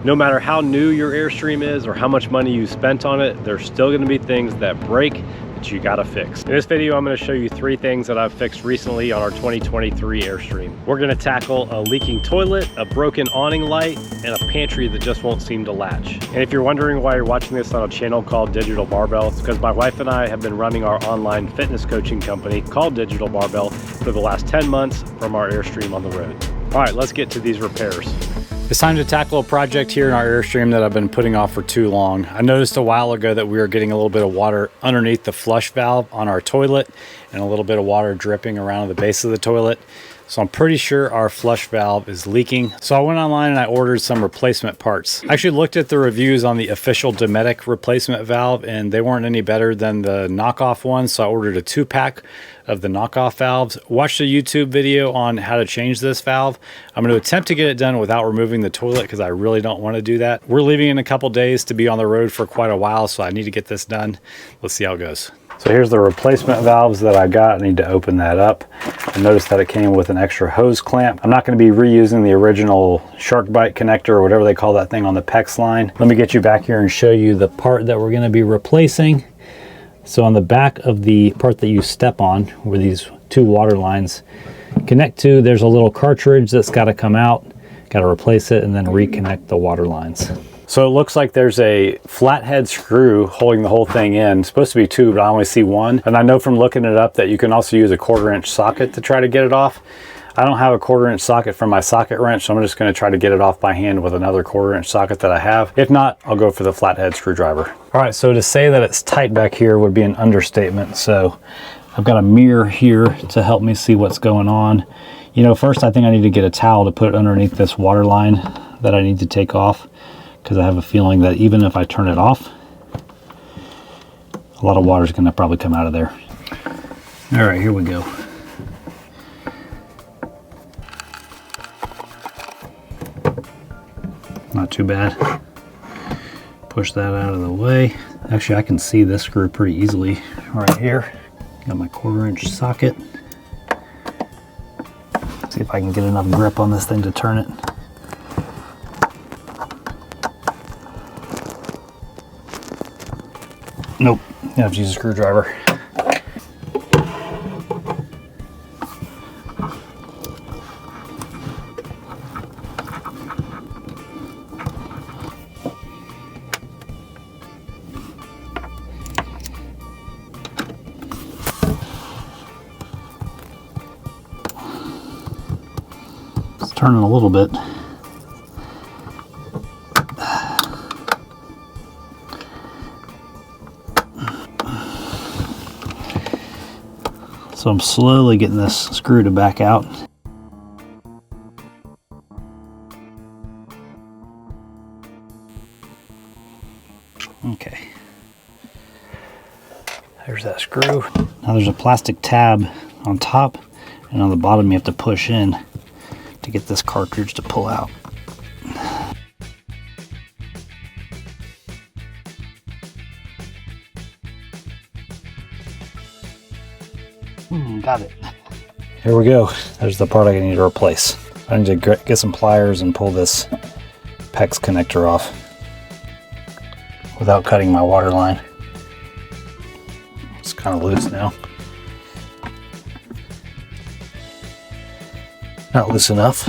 No matter how new your Airstream is or how much money you spent on it, there's still gonna be things that break that you gotta fix. In this video, I'm gonna show you 3 things that I've fixed recently on our 2023 Airstream. We're gonna tackle a leaking toilet, a broken awning light, and a pantry that just won't seem to latch. And if you're wondering why you're watching this on a channel called Digital Barbell, it's because my wife and I have been running our online fitness coaching company called Digital Barbell for the last 10 months from our Airstream on the road. All right, let's get to these repairs. It's time to tackle a project here in our Airstream that I've been putting off for too long. I noticed a while ago that we were getting a little bit of water underneath the flush valve on our toilet and a little bit of water dripping around the base of the toilet. So I'm pretty sure our flush valve is leaking. So I went online and I ordered some replacement parts. I actually looked at the reviews on the official Dometic replacement valve and they weren't any better than the knockoff ones. So I ordered a 2-pack of the knockoff valves. Watched a YouTube video on how to change this valve. I'm going to attempt to get it done without removing the toilet because I really don't want to do that. We're leaving in a couple days to be on the road for quite a while, so I need to get this done. Let's see how it goes. So here's the replacement valves that I got. I need to open that up. I noticed that it came with an extra hose clamp. I'm not going to be reusing the original shark bite connector or whatever they call that thing on the PEX line. Let me get you back here and show you the part that we're going to be replacing. So on the back of the part that you step on, where these 2 water lines connect to, there's a little cartridge that's got to come out. Got to replace it and then reconnect the water lines. So it looks like there's a flathead screw holding the whole thing in. It's supposed to be 2, but I only see 1. And I know from looking it up that you can also use a 1/4-inch socket to try to get it off. I don't have a 1/4-inch socket for my socket wrench, so I'm just going to try to get it off by hand with another 1/4-inch socket that I have. If not, I'll go for the flathead screwdriver. All right, so to say that it's tight back here would be an understatement. So I've got a mirror here to help me see what's going on. You know, first I think I need to get a towel to put underneath this water line that I need to take off, because I have a feeling that even if I turn it off, a lot of water is going to probably come out of there. All right, here we go. Not too bad. Push that out of the way. Actually, I can see this screw pretty easily right here. Got my 1/4-inch socket. See if I can get enough grip on this thing to turn it. Nope, you have to use a screwdriver. It's turning a little bit. So I'm slowly getting this screw to back out. Okay. There's that screw. Now there's a plastic tab on top, and on the bottom you have to push in to get this cartridge to pull out. Got it. Here we go. There's the part I need to replace. I need to get some pliers and pull this PEX connector off without cutting my water line. It's kind of loose now. Not loose enough.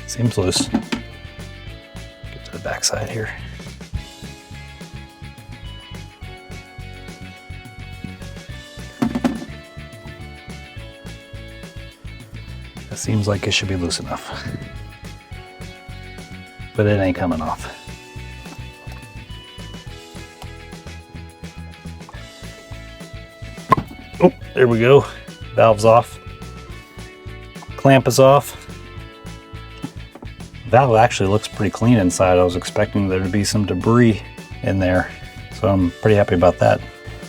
Seems loose. Get to the back side here. That seems like it should be loose enough, but it ain't coming off. Oh, there we go. Valve's off. Clamp is off. Valve actually looks pretty clean inside. I was expecting there to be some debris in there, so I'm pretty happy about that.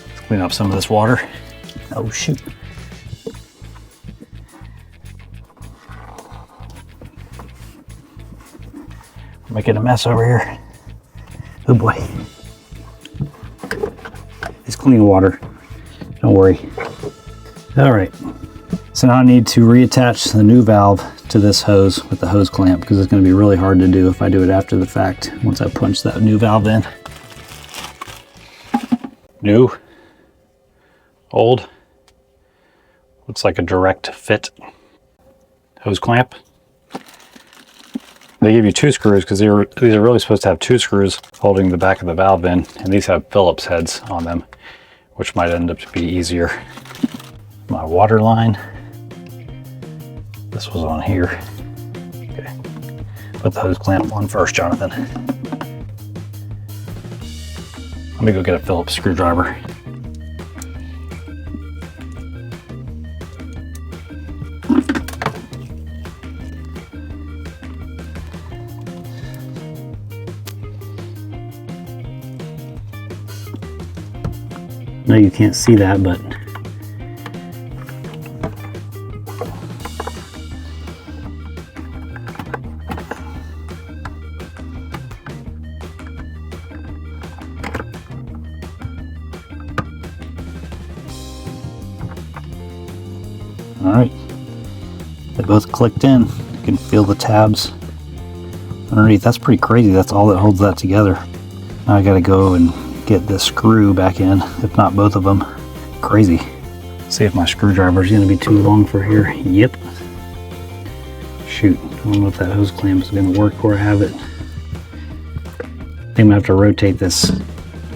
Let's clean up some of this water. Oh shoot. Making a mess over here. Oh boy. It's clean water. Don't worry. All right. So now I need to reattach the new valve to this hose with the hose clamp, because it's going to be really hard to do if I do it after the fact, once I punch that new valve in. New, old, looks like a direct fit hose clamp. They give you 2 screws because these are really supposed to have 2 screws holding the back of the valve in, and these have Phillips heads on them, which might end up to be easier. My water line, this was on here. Okay, put the hose clamp on first, Jonathan. Let me go get a Phillips screwdriver. I know you can't see that, but all right, they both clicked in. You can feel the tabs underneath. That's pretty crazy. That's all that holds that together. Now I gotta go and get this screw back in, if not both of them. Crazy. See if my screwdriver is gonna be too long for here. Yep. Shoot, I don't know if that hose clamp is gonna work where I have it. I think I'm gonna have to rotate this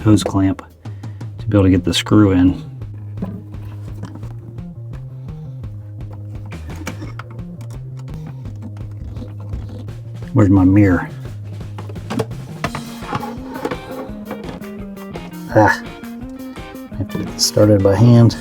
hose clamp to be able to get the screw in. Where's my mirror? Ah, I have to get this started by hand.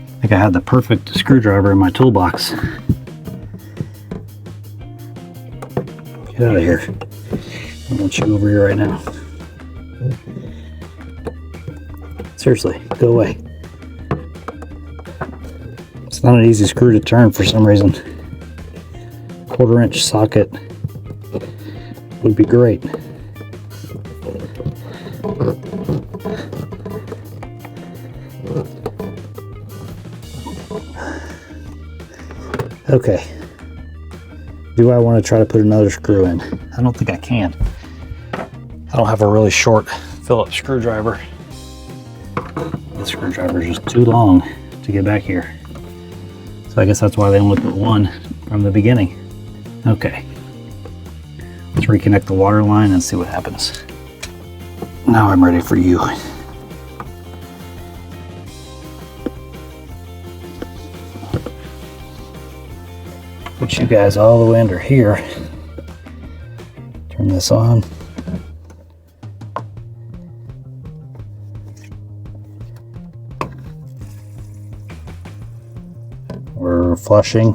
I think I had the perfect screwdriver in my toolbox. Get out of here. I don't want you over here right now. Seriously, go away. It's not an easy screw to turn for some reason. 1/4-inch socket would be great. Okay. Do I want to try to put another screw in? I don't think I can. I don't have a really short Phillips screwdriver. The screwdriver is just too long to get back here. So I guess that's why they only put one from the beginning. Okay. Let's reconnect the water line and see what happens. Now I'm ready for you. Put you guys all the way under here. Turn this on. We're flushing.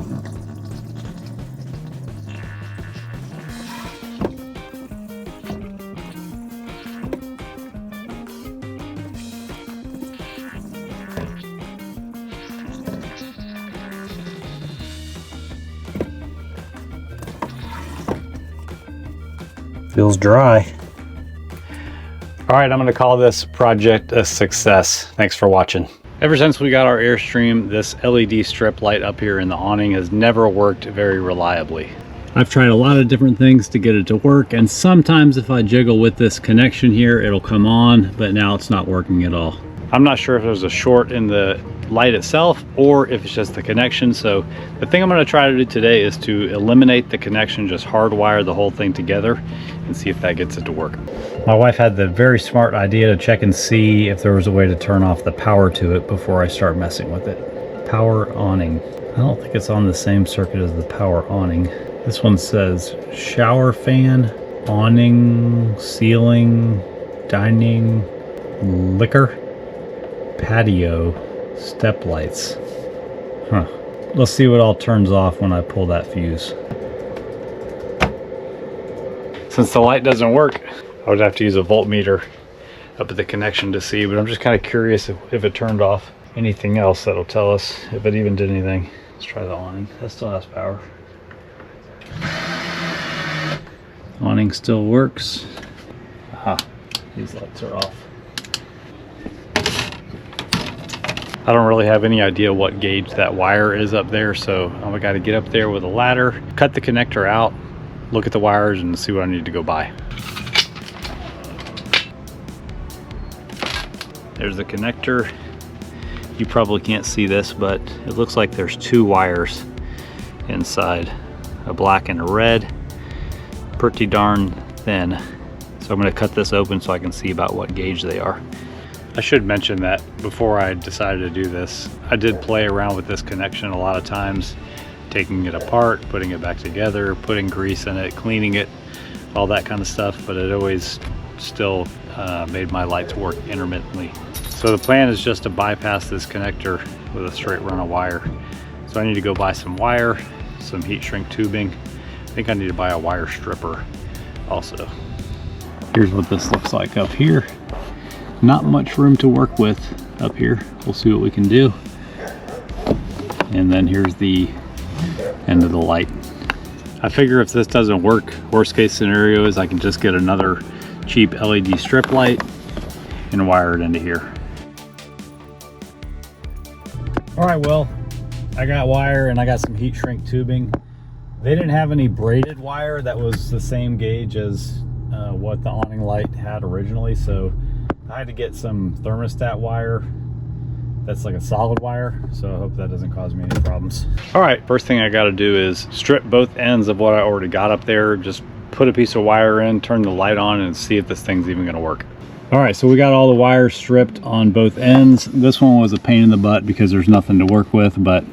Feels dry. All right, I'm gonna call this project a success. Thanks for watching. Ever since we got our Airstream, this LED strip light up here in the awning has never worked very reliably. I've tried a lot of different things to get it to work, and sometimes if I jiggle with this connection here, it'll come on, but now it's not working at all. I'm not sure if there's a short in the light itself or if it's just the connection. So the thing I'm going to try to do today is to eliminate the connection, just hardwire the whole thing together and see if that gets it to work. My wife had the very smart idea to check and see if there was a way to turn off the power to it before I start messing with it. Power awning. I don't think it's on the same circuit as the power awning. This one says shower fan, awning, ceiling, dining, liquor, patio, step lights. Huh. Let's see what all turns off when I pull that fuse. Since the light doesn't work, I would have to use a voltmeter up at the connection to see, but I'm just kind of curious if it turned off. anything else that'll tell us if it even did anything. Let's try the awning. That still has power. Awning still works. Aha, these lights are off. I don't really have any idea what gauge that wire is up there, so I got to get up there with a ladder, cut the connector out, look at the wires, and see what I need to go buy. There's the connector. You probably can't see this, but it looks like there's two wires inside, a black and a red, pretty darn thin. So I'm going to cut this open so I can see about what gauge they are. I should mention that before I decided to do this, I did play around with this connection a lot of times, taking it apart, putting it back together, putting grease in it, cleaning it, all that kind of stuff, but it always still made my lights work intermittently. So the plan is just to bypass this connector with a straight run of wire. So I need to go buy some wire, some heat shrink tubing. I think I need to buy a wire stripper also. Here's what this looks like up here. Not much room to work with up here. We'll see what we can do. And then here's the end of the light. I figure if this doesn't work, worst case scenario is I can just get another cheap LED strip light and wire it into here. All right, well, I got wire and I got some heat shrink tubing. They didn't have any braided wire that was the same gauge as what the awning light had originally, so I had to get some thermostat wire that's like a solid wire, so I hope that doesn't cause me any problems. All right, first thing I got to do is strip both ends of what I already got up there, just put a piece of wire in, turn the light on, and see if this thing's even going to work. All right, so we got all the wires stripped on both ends. This one was a pain in the butt because there's nothing to work with, but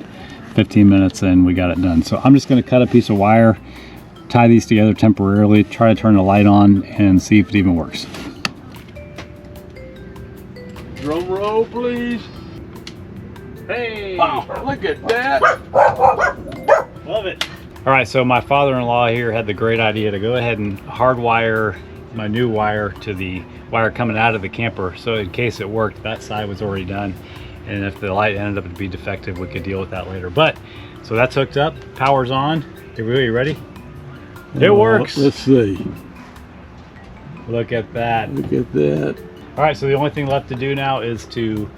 15 minutes in we got it done. So I'm just going to cut a piece of wire, tie these together temporarily, try to turn the light on and see if it even works. Drum roll, please. Hey, wow, look at that. Love it. All right, so my father-in-law here had the great idea to go ahead and hardwire my new wire to the wire coming out of the camper. So in case it worked, that side was already done. And if the light ended up to be defective, we could deal with that later. But, so that's hooked up, power's on. Here we go, you ready? It works. Let's see. Look at that. Look at that. All right, so the only thing left to do now is to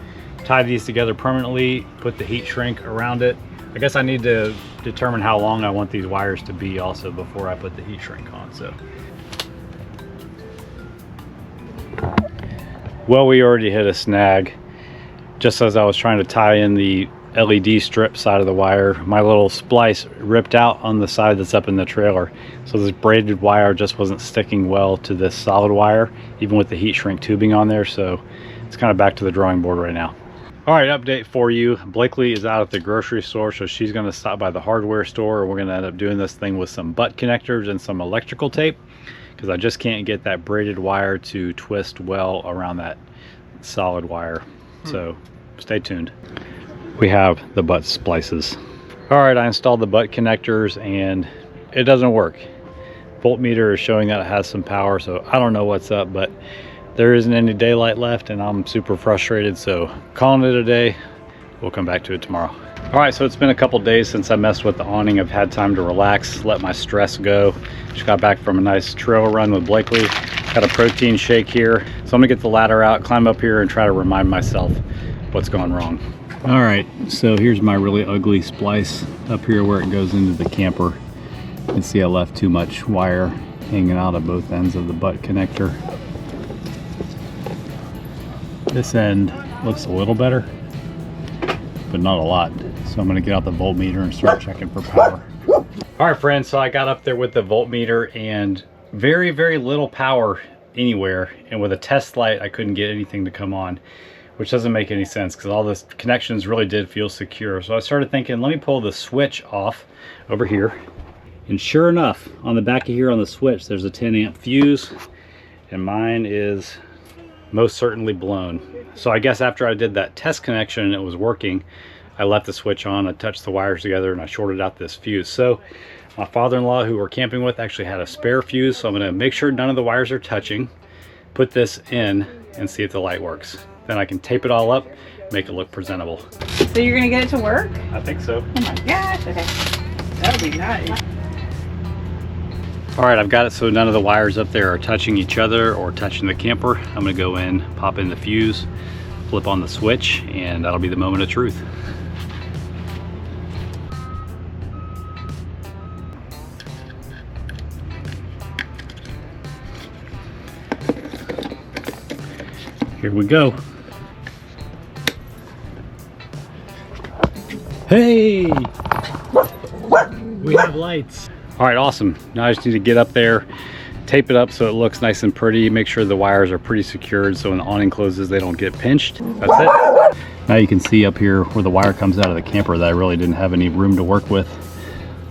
tie these together permanently, put the heat shrink around it. I guess I need to determine how long I want these wires to be also before I put the heat shrink on. So, well, we already hit a snag. Just as I was trying to tie in the LED strip side of the wire, my little splice ripped out on the side that's up in the trailer. So this braided wire just wasn't sticking well to this solid wire, even with the heat shrink tubing on there. So it's kind of back to the drawing board right now. All right, update for you. Blakely is out at the grocery store, so she's going to stop by the hardware store. We're going to end up doing this thing with some butt connectors and some electrical tape, because I just can't get that braided wire to twist well around that solid wire. So stay tuned. We have the butt splices. All right, I installed the butt connectors and it doesn't work. Voltmeter is showing that it has some power, so I don't know what's up, but there isn't any daylight left and I'm super frustrated, so calling it a day. We'll come back to it tomorrow. All right, so it's been a couple days since I messed with the awning. I've had time to relax, let my stress go. Just got back from a nice trail run with Blakely. Got a protein shake here. So I'm gonna get the ladder out, climb up here and try to remind myself what's going wrong. All right, so here's my really ugly splice up here where it goes into the camper. You can see I left too much wire hanging out of both ends of the butt connector. This end looks a little better, but not a lot. So I'm gonna get out the voltmeter and start checking for power. All right, friends, so I got up there with the voltmeter and very, very little power anywhere. And with a test light, I couldn't get anything to come on, which doesn't make any sense because all the connections really did feel secure. So I started thinking, let me pull the switch off over here. And sure enough, on the back of here on the switch, there's a 10 amp fuse and mine is most certainly blown. So I guess after I did that test connection and it was working, I left the switch on, I touched the wires together and I shorted out this fuse. So my father-in-law who we're camping with actually had a spare fuse. So I'm gonna make sure none of the wires are touching, put this in and see if the light works. Then I can tape it all up, make it look presentable. So you're gonna get it to work? I think so. Oh my gosh, okay. That would be nice. All right, I've got it so none of the wires up there are touching each other or touching the camper. I'm gonna go in, pop in the fuse, flip on the switch, and that'll be the moment of truth. Here we go. Hey! We have lights. All right, awesome. Now I just need to get up there, tape it up so it looks nice and pretty, make sure the wires are pretty secured so when the awning closes they don't get pinched. That's it. Now you can see up here where the wire comes out of the camper that I really didn't have any room to work with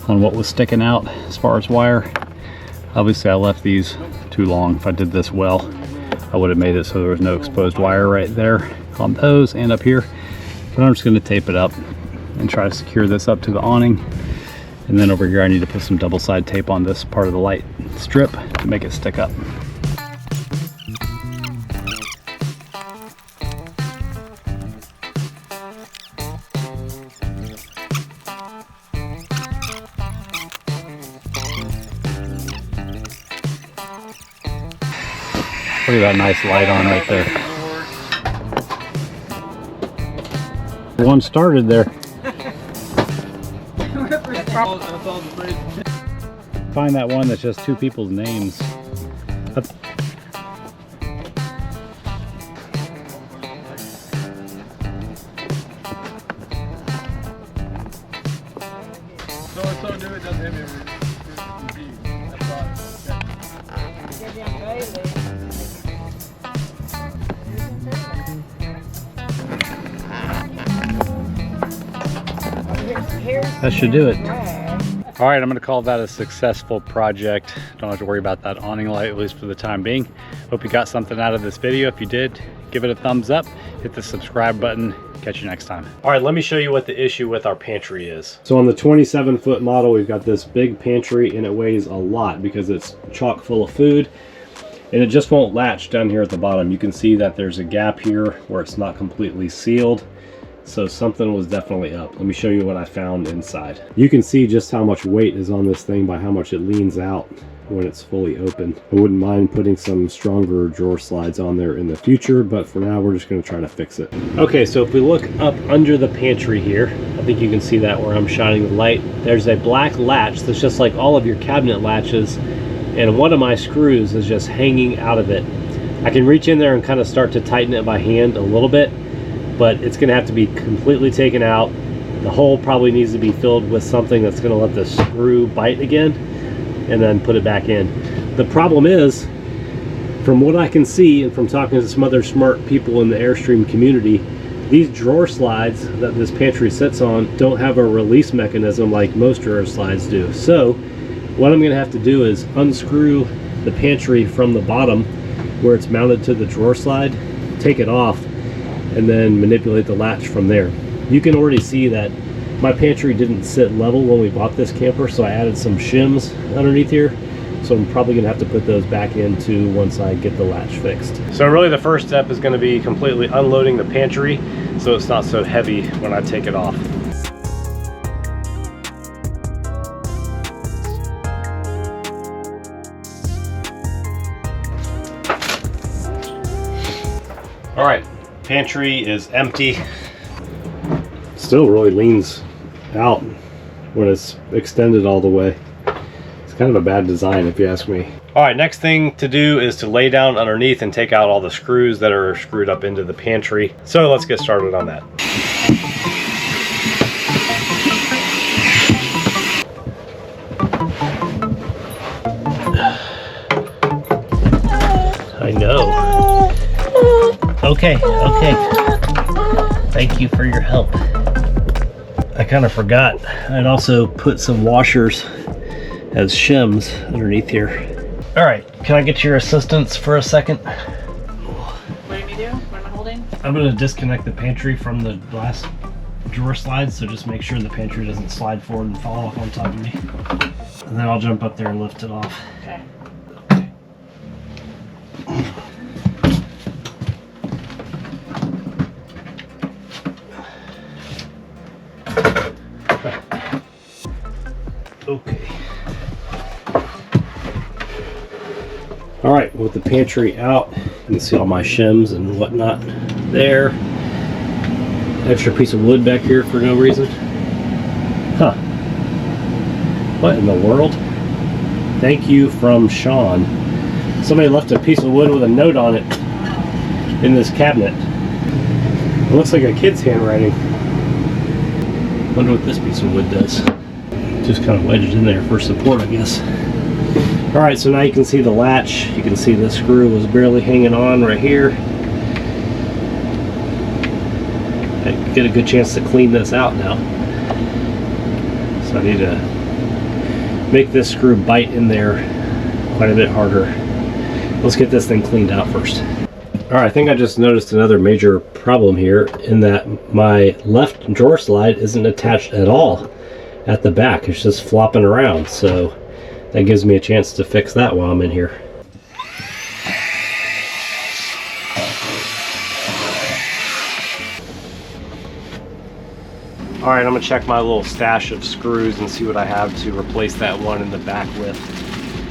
on what was sticking out as far as wire. Obviously I left these too long. If I did this well, I would have made it so there was no exposed wire right there on those and up here. But I'm just going to tape it up and try to secure this up to the awning. And then over here I need to put some double side tape on this part of the light strip to make it stick up. Look at that nice light on right there. One started there. Find that one that's just two people's names. That's... So do it, doesn't have any That should do it. All right, I'm gonna call that a successful project. Don't have to worry about that awning light, at least for the time being. Hope you got something out of this video. If you did, give it a thumbs up, hit the subscribe button. Catch you next time. All right, let me show you what the issue with our pantry is. So on the 27-foot model, we've got this big pantry and it weighs a lot because it's chock full of food and it just won't latch down here at the bottom. You can see that there's a gap here where it's not completely sealed. So something was definitely up. Let me show you what I found inside. You can see just how much weight is on this thing by how much it leans out when it's fully open. I wouldn't mind putting some stronger drawer slides on there in the future, but for now we're just going to try to fix it. Okay, so if we look up under the pantry here, I think you can see that where I'm shining the light. There's a black latch that's just like all of your cabinet latches, and one of my screws is just hanging out of it. I can reach in there and kind of start to tighten it by hand a little bit, but it's going to have to be completely taken out. The hole probably needs to be filled with something that's going to let the screw bite again and then put it back in. The problem is, from what I can see and from talking to some other smart people in the Airstream community, these drawer slides that this pantry sits on don't have a release mechanism like most drawer slides do. So what I'm going to have to do is unscrew the pantry from the bottom where it's mounted to the drawer slide, take it off, and then manipulate the latch from there. You can already see that my pantry didn't sit level when we bought this camper, so I added some shims underneath here. So I'm probably gonna have to put those back into once I get the latch fixed. So really the first step is gonna be completely unloading the pantry so it's not so heavy when I take it off. All right. Pantry is empty. Still really leans out when it's extended all the way. It's kind of a bad design if you ask me. All right, next thing to do is to lay down underneath and take out all the screws that are screwed up into the pantry. So let's get started on that. I know. Okay. Thank you for your help. I kind of forgot. I'd also put some washers as shims underneath here. All right, can I get your assistance for a second? What do you do? What am I holding? I'm gonna disconnect the pantry from the glass drawer slides, so just make sure the pantry doesn't slide forward and fall off on top of me. And then I'll jump up there and lift it off. Okay. All right, with the pantry out, you can see all my shims and whatnot there. Extra piece of wood back here for no reason. Huh. What in the world? Thank you from Sean. Somebody left a piece of wood with a note on it in this cabinet. It looks like a kid's handwriting. Wonder what this piece of wood does. Just kind of wedged in there for support, I guess. All right, so now you can see the latch. You can see the screw was barely hanging on right here. I get a good chance to clean this out now. So I need to make this screw bite in there quite a bit harder. Let's get this thing cleaned out first. All right, I think I just noticed another major problem here in that my left drawer slide isn't attached at all at the back. It's just flopping around. So that gives me a chance to fix that while I'm in here. All right, I'm gonna check my little stash of screws and see what I have to replace that one in the back with.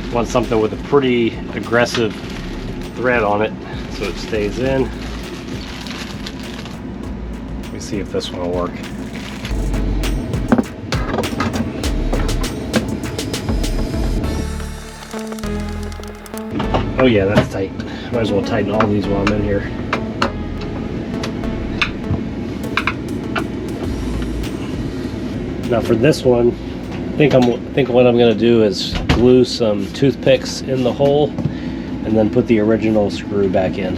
I want something with a pretty aggressive thread on it so it stays in. Let me see if this one will work. Oh yeah, that's tight. Might as well tighten all these while I'm in here. Now for this one, I think what I'm going to do is glue some toothpicks in the hole and then put the original screw back in.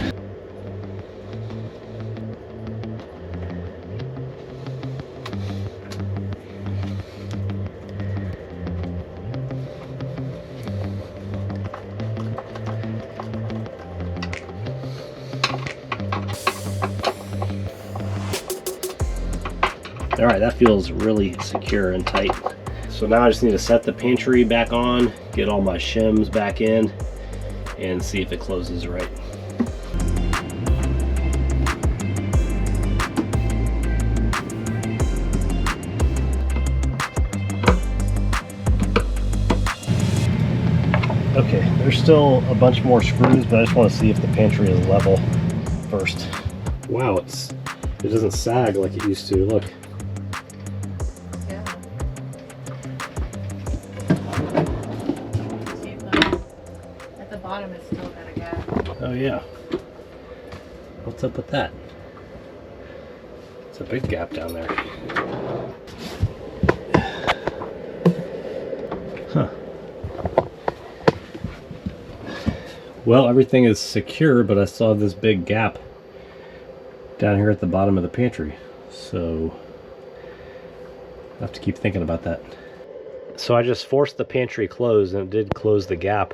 All right, that feels really secure and tight. So now I just need to set the pantry back on, get all my shims back in, and see if it closes right. Okay, there's still a bunch more screws, but I just want to see if the pantry is level first. Wow, it doesn't sag like it used to. Look. Bottom is still got a gap. Oh yeah. What's up with that? It's a big gap down there. Huh. Well, everything is secure, but I still have this big gap down here at the bottom of the pantry. So I have to keep thinking about that. So I just forced the pantry closed, and it did close the gap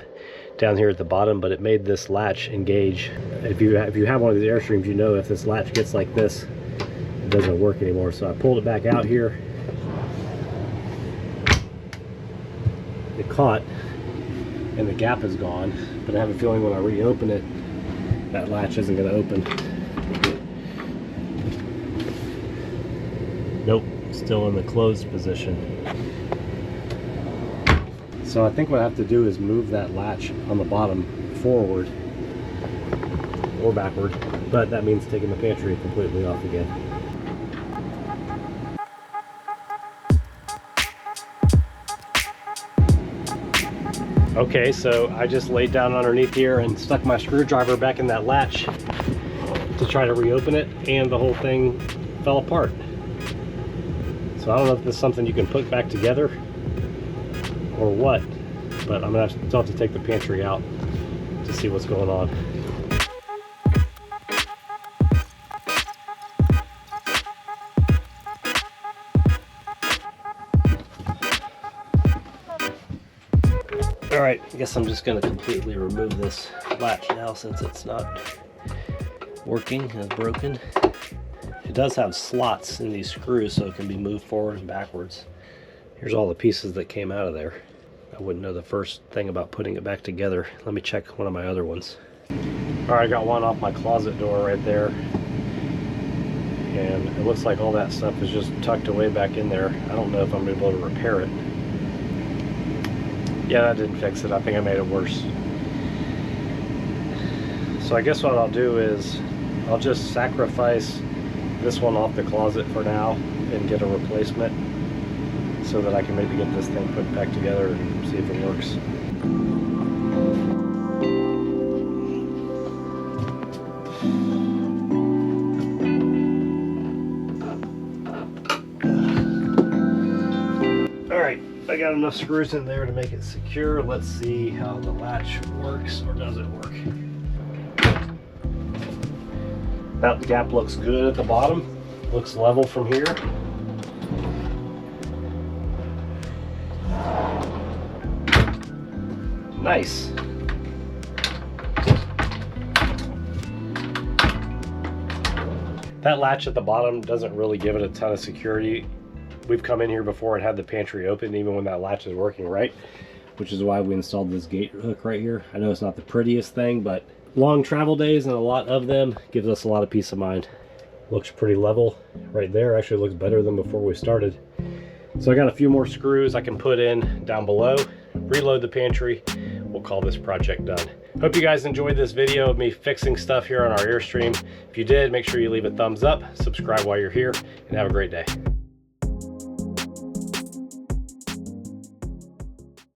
down here at the bottom, but it made this latch engage. If you have one of these Airstreams, you know if this latch gets like this, it doesn't work anymore. So I pulled it back out here. It caught, and the gap is gone. But I have a feeling when I reopen it, that latch isn't going to open. Nope, still in the closed position. So I think what I have to do is move that latch on the bottom forward or backward, but that means taking the pantry completely off again. Okay, so I just laid down underneath here and stuck my screwdriver back in that latch to try to reopen it, and the whole thing fell apart. So I don't know if this is something you can put back together or what, but I'm gonna still have to take the pantry out to see what's going on. All right, I guess I'm just gonna completely remove this latch now since it's not working, it's broken. It does have slots in these screws so it can be moved forward and backwards. Here's all the pieces that came out of there. I wouldn't know the first thing about putting it back together. Let me check one of my other ones. All right, I got one off my closet door right there. And it looks like all that stuff is just tucked away back in there. I don't know if I'm able to repair it. Yeah, that didn't fix it. I think I made it worse. So I guess what I'll do is I'll just sacrifice this one off the closet for now and get a replacement so that I can maybe get this thing put back together and see if it works. Alright, I got enough screws in there to make it secure. Let's see how the latch works, or does it work? That gap looks good at the bottom. Looks level from here. Nice. That latch at the bottom doesn't really give it a ton of security. We've come in here before and had the pantry open even when that latch is working right, which is why we installed this gate hook right here. I know it's not the prettiest thing, but long travel days and a lot of them gives us a lot of peace of mind. Looks pretty level right there. Actually looks better than before we started. So I got a few more screws I can put in down below, reload the pantry. We'll call this project done. Hope you guys enjoyed this video of me fixing stuff here on our Airstream. If you did, make sure you leave a thumbs up, subscribe while you're here, and have a great day.